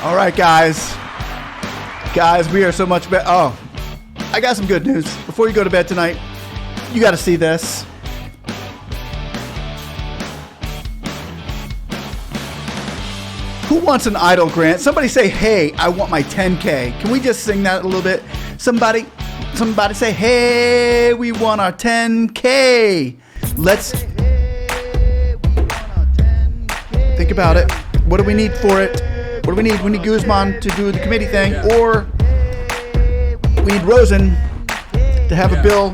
All right, guys. Guys, we are so much better. Oh, I got some good news. Before you go to bed tonight, you got to see this. Who wants an EIDL grant? Somebody say, hey, I want my 10K. Can we just sing that a little bit? Somebody say, hey, we want our 10K. Let's think about it. What do we need for it? What do we need? We need Guzman to do the committee thing, or we need Rosen to have a bill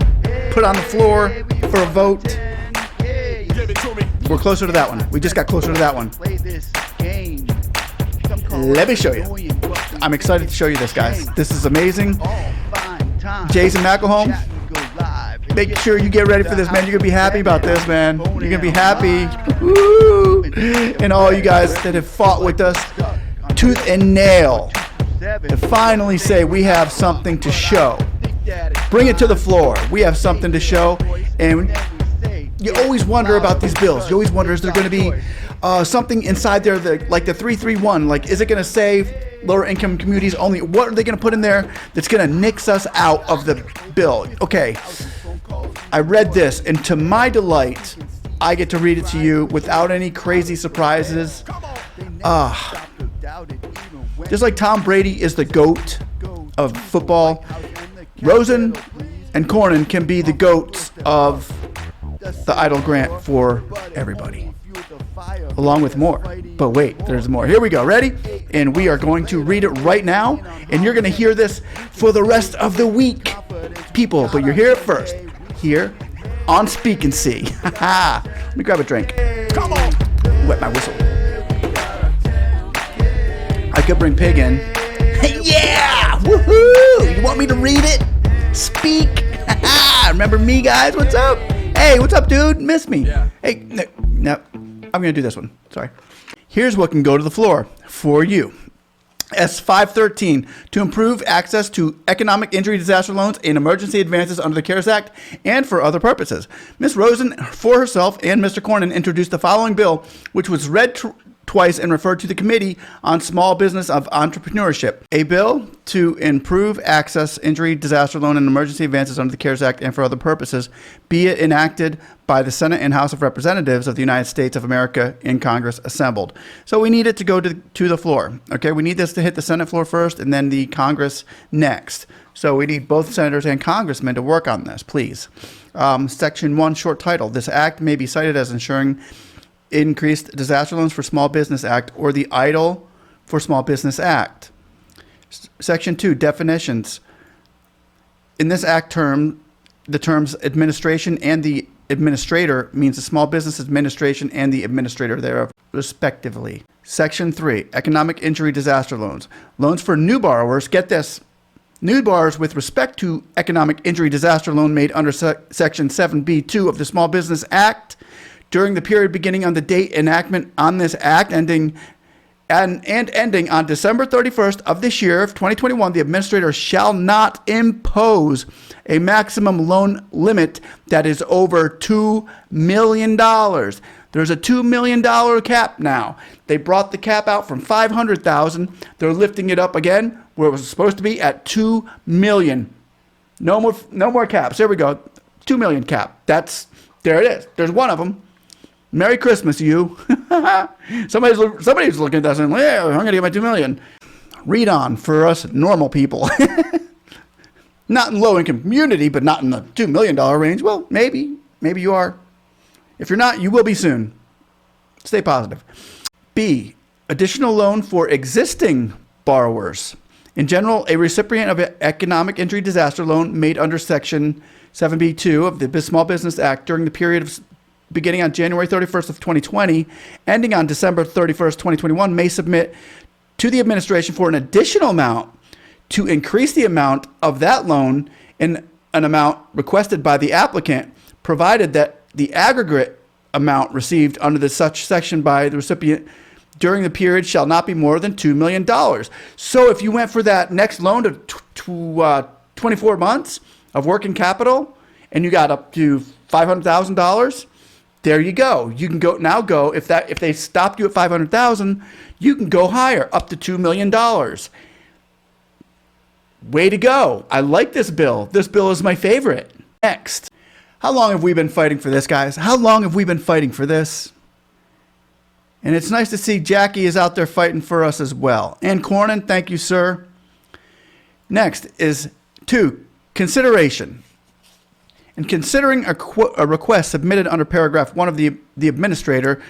put on the floor for a vote. We're closer to that one. We just got closer to that one. Let me show you. I'm excited to show you this, guys. This is amazing. Jason McElhone, make sure you get ready for this, man. You're going to be happy about this, man. You're going to be happy. Woo! And all you guys that have fought with us tooth and nail to finally say we have something to show. Bring it to the floor. We have something to show. And you always wonder about these bills. You always wonder, is there going to be something inside there, like the 331? Like, is it going to save lower income communities only? What are they going to put in there that's going to nix us out of the bill? Okay, I read this, and to my delight, I get to read it to you without any crazy surprises. Just like Tom Brady is the GOAT of football, Rosen and Cornyn can be the GOATs of the EIDL grant for everybody, along with more. But wait, there's more. Here we go. Ready? And we are going to read it right now, and you're going to hear this for the rest of the week, people. But you're here first, here on speaknsee. Let me grab a drink. Come on. Wet my whistle. I could bring Pig in. Yeah! Woohoo! You want me to read it? Speak. Remember me, guys? What's up? Hey, what's up, dude? Miss me? Yeah. Hey, no, I'm going to do this one. Sorry. Here's what can go to the floor for you. S.513, to improve access to economic injury disaster loans and emergency advances under the CARES Act and for other purposes. Ms. Rosen, for herself, and Mr. Cornyn introduced the following bill, which was read twice and referred to the Committee on Small Business of Entrepreneurship. A bill to improve access, injury, disaster loan, and emergency advances under the CARES Act and for other purposes, be it enacted by the Senate and House of Representatives of the United States of America in Congress assembled. So we need it to go to the floor. Okay, we need this to hit the Senate floor first and then the Congress next. So we need both senators and congressmen to work on this, please. Section 1, short title. This act may be cited as ensuring Increased Disaster Loans for Small Business Act or the EIDL for Small Business Act. Section 2, definitions. In this act the terms administration and the administrator means the small business administration and the administrator thereof, respectively. Section 3, economic injury disaster loans. Loans for new borrowers, get this, new borrowers with respect to economic injury disaster loan made under Section 7B2 of the Small Business Act during the period beginning on the date enactment on this act ending on December 31st of this year of 2021, the administrator shall not impose a maximum loan limit that is over $2 million. There's a $2 million cap now. They brought the cap out from $500,000. They're lifting it up again where it was supposed to be at $2 million. No more caps. There we go. $2 million cap. There it is. There's one of them. Merry Christmas, you. Somebody's looking at that saying, yeah, I'm going to get my $2 million. Read on for us normal people. Not in low-income community, but not in the $2 million range. Well, maybe. Maybe you are. If you're not, you will be soon. Stay positive. B, additional loan for existing borrowers. In general, a recipient of an economic injury disaster loan made under Section 7B2 of the Small Business Act during the period of beginning on January 31st of 2020, ending on December 31st, 2021, may submit to the administration for an additional amount to increase the amount of that loan in an amount requested by the applicant, provided that the aggregate amount received under the such section by the recipient during the period shall not be more than $2 million. So if you went for that next loan to 24 months of working capital and you got up to $500,000, There you go. You can go if they stopped you at 500,000, you can go higher, up to $2 million. Way to go. I like this bill. This bill is my favorite. Next. How long have we been fighting for this, guys? How long have we been fighting for this? And it's nice to see Jackie is out there fighting for us as well. And Cornyn, thank you, sir. Next is 2, consideration. In considering a request submitted under paragraph 1 of the administrator,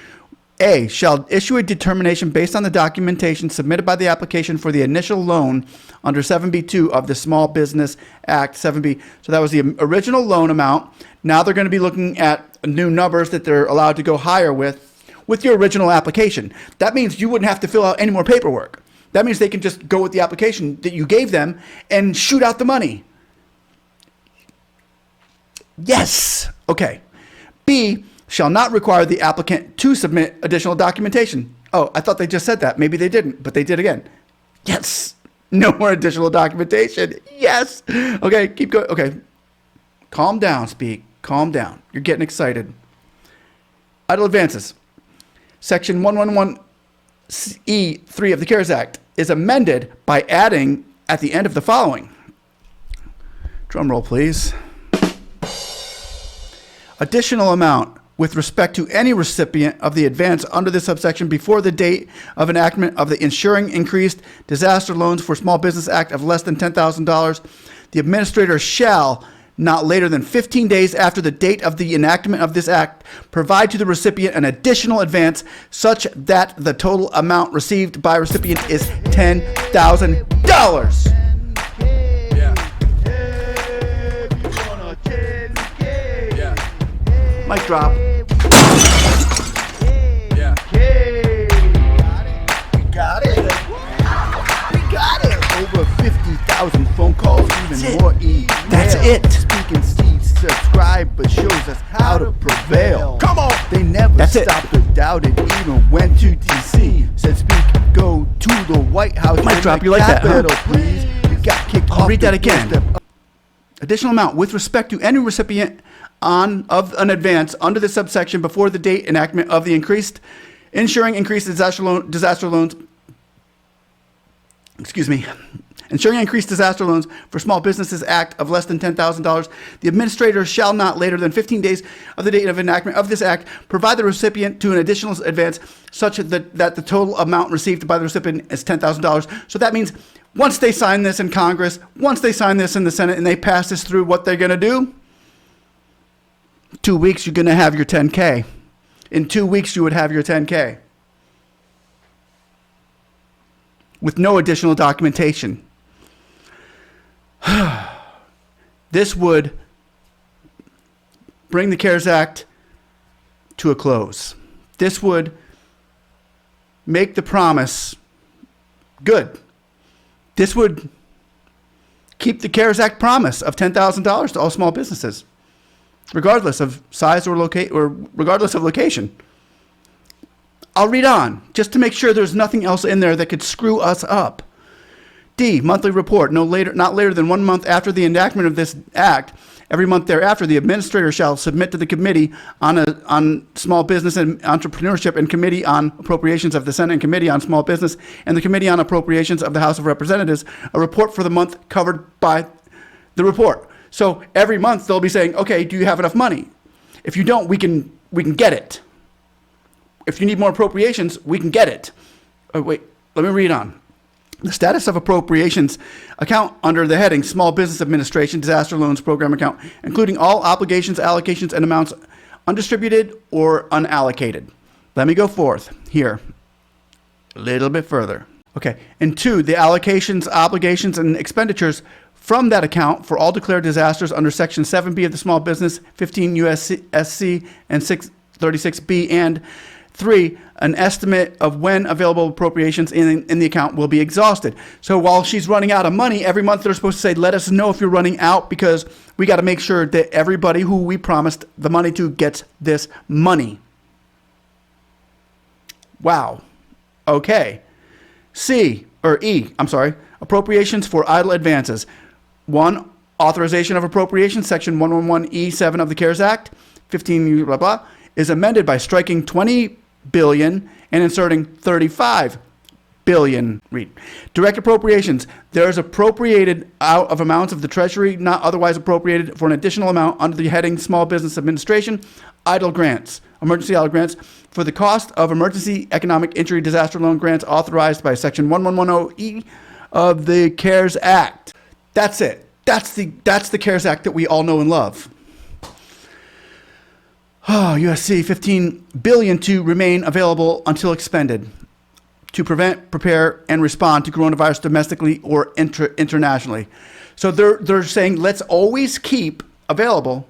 A, shall issue a determination based on the documentation submitted by the application for the initial loan under 7B2 of the Small Business Act 7B. So that was the original loan amount. Now they're going to be looking at new numbers that they're allowed to go higher with your original application. That means you wouldn't have to fill out any more paperwork. That means they can just go with the application that you gave them and shoot out the money. Yes. Okay. B, shall not require the applicant to submit additional documentation. Oh, I thought they just said that. Maybe they didn't, but they did again. Yes. No more additional documentation. Yes. Okay, keep going. Okay. Calm down, Speak. Calm down. You're getting excited. EIDL advances. Section 111E3 of the CARES Act is amended by adding at the end of the following. Drum roll, please. Additional amount with respect to any recipient of the advance under this subsection before the date of enactment of the Insuring Increased Disaster Loans for Small Business Act of less than $10,000, the administrator shall, not later than 15 days after the date of the enactment of this act, provide to the recipient an additional advance such that the total amount received by recipient is $10,000. Mic drop. Yeah. We got it. We got it. Over 50,000 phone calls, even more emails. That's it. speaknsee subscriber shows us how to prevail. Come on. They never That's it. stopped or doubted, even went to DC. Said speak, go to the White House. Mic and drop, the you like that, huh? Capitol, please. We got kicked I'll off read the that again. doorstep. Additional amount with respect to any recipient of an advance under this subsection before the date enactment of the Insuring Increased Disaster Loans. Insuring Increased Disaster Loans for Small Businesses Act of less than $10,000. The administrator shall not later than 15 days of the date of enactment of this act provide the recipient to an additional advance such that the total amount received by the recipient is $10,000. So that means once they sign this in Congress, once they sign this in the Senate and they pass this through, what they're going to do? 2 weeks, you're going to have your 10K. In 2 weeks, you would have your 10K. With no additional documentation. This would bring the CARES Act to a close. This would make the promise good. This would keep the CARES Act promise of $10,000 to all small businesses, regardless of size or regardless of location. I'll read on, just to make sure there's nothing else in there that could screw us up. D, monthly report, not later than 1 month after the enactment of this act. Every month thereafter, the administrator shall submit to the Committee on Small Business and Entrepreneurship and Committee on Appropriations of the Senate and Committee on Small Business and the Committee on Appropriations of the House of Representatives a report for the month covered by the report. So every month they'll be saying, okay, do you have enough money? If you don't, we can get it. If you need more appropriations, we can get it. Oh, wait, let me read on. The status of appropriations account under the heading Small Business Administration Disaster Loans Program Account, including all obligations, allocations, and amounts undistributed or unallocated. Let me go forth here a little bit further. Okay, and 2, the allocations, obligations, and expenditures from that account for all declared disasters under Section 7B of the Small Business, 15 U.S.C. and 636B, and 3, an estimate of when available appropriations in the account will be exhausted. So while she's running out of money, every month they're supposed to say, let us know if you're running out, because we got to make sure that everybody who we promised the money to gets this money. Wow. Okay. Appropriations for EIDL advances. 1, authorization of appropriations, Section 111E7 of the CARES Act, 15 blah blah, is amended by striking 20 billion and inserting 35 billion. Read. Direct appropriations. There is appropriated out of amounts of the Treasury not otherwise appropriated for an additional amount under the heading Small Business Administration, EIDL grants, emergency EIDL grants, for the cost of emergency economic injury disaster loan grants authorized by Section 1110E of the CARES Act. That's it. That's the CARES Act that we all know and love. USC 15 billion to remain available until expended to prevent, prepare, and respond to coronavirus domestically or internationally. So they're saying let's always keep available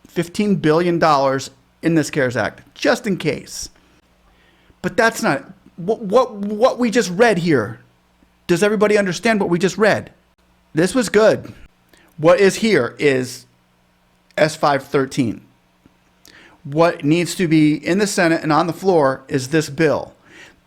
$15 billion in this CARES Act, just in case. But that's not what we just read here. Does everybody understand what we just read? This was good. What is here is S.513. What needs to be in the Senate and on the floor is this bill.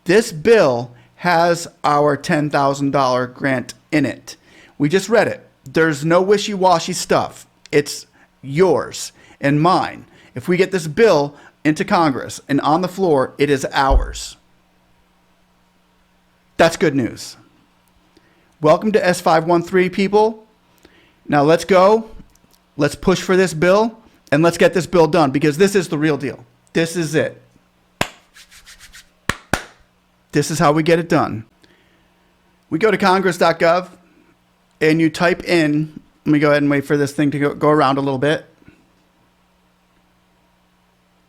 This bill has our $10,000 grant in it. We just read it. There's no wishy-washy stuff. It's yours and mine. If we get this bill into Congress and on the floor, it is ours. That's good news. Welcome to S513, people. Now let's go. Let's push for this bill and let's get this bill done because this is the real deal. This is it. This is how we get it done. We go to congress.gov and you type in, let me go ahead and wait for this thing to go around a little bit.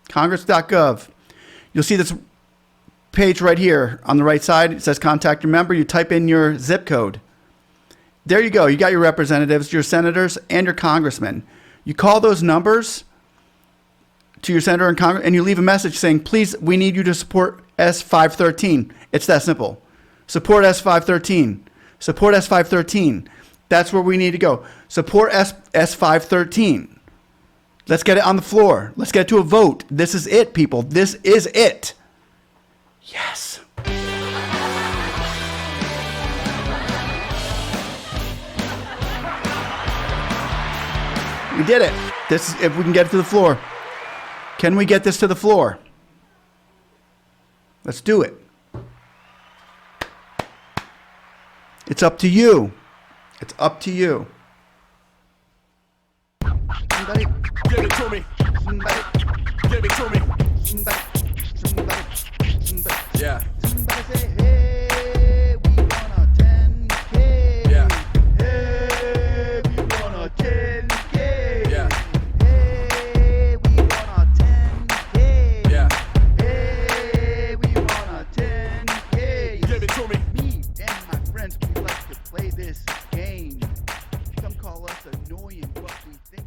Congress.gov. You'll see this page right here on the right side. It says contact your member. You type in your zip code. There you go. You got your representatives, your senators, and your congressmen. You call those numbers to your senator and Congress, and you leave a message saying, please, we need you to support S513. It's that simple. Support S513. Support S513. That's where we need to go. Support S513. Let's get it on the floor. Let's get it to a vote. This is it, people. This is it. Yes. We did it. This is if we can get it to the floor. Can we get this to the floor? Let's do it. It's up to you. It's up to you. Somebody, Give it to me. somebody, Give it to me. somebody. Yeah. Somebody say, hey, we want a 10K. Yeah. Hey, we want a 10K. Yeah. Hey, we want a 10K. Yeah. Hey, we want a 10K. Give it to me. Me and my friends, we like to play this game. Some call us annoying, but we think